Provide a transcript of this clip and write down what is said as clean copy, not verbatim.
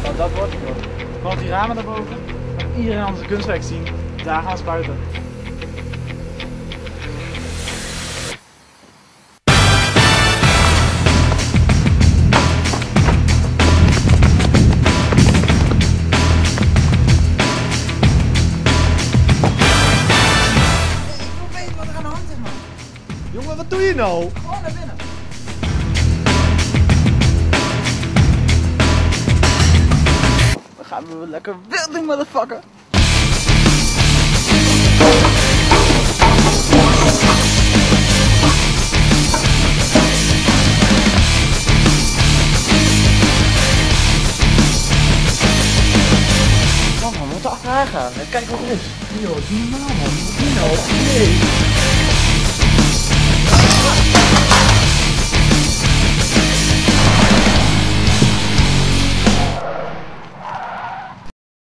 Nou, dat wordt het nog. Want die ramen daarboven, dan iedereen onze kunstwerk zien. Daar gaan we spuiten. Jongen, wat doe je nou? Gewoon naar binnen. Dan gaan we lekker wild doen, motherfucker. Man, we moeten achteraan gaan. Kijk wat er is. Yo, doe normaal man. Wat doe je nou? Nee.